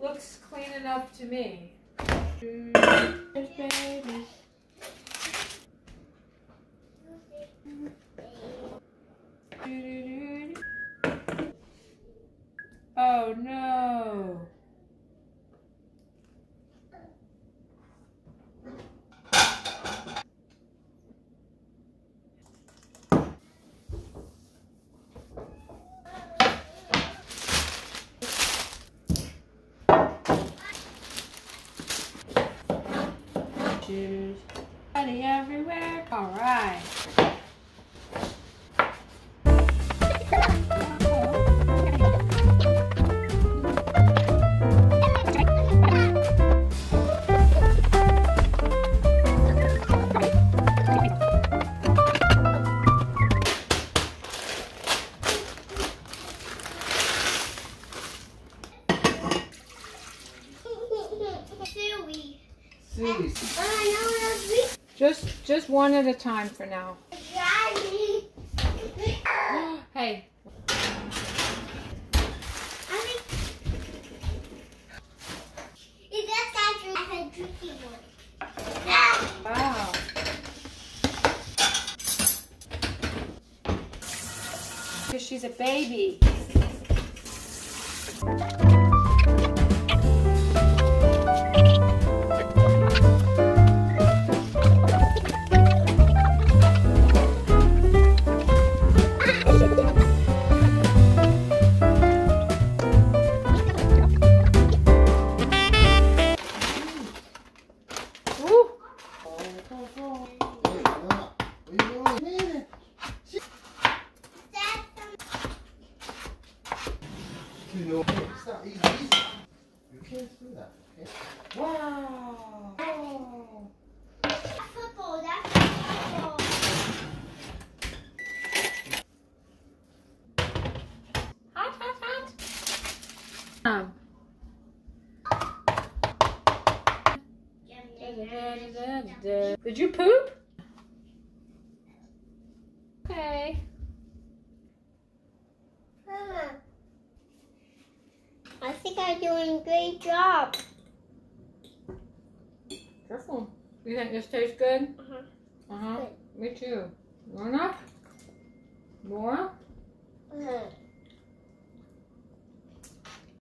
Looks clean enough to me. There's babies. Oh no. Shoes. Money everywhere. All right. Just one at a time for now. Hey. Wow. Because she's a baby. It's not easy. You can't do that. Okay? Wow. Oh. Football, that's football. Hot, hot, hot. Did you poop? Okay. I think I'm doing a great job. Careful. You think this tastes good? Uh-huh. Uh-huh. Me too. More enough? More? Uh-huh.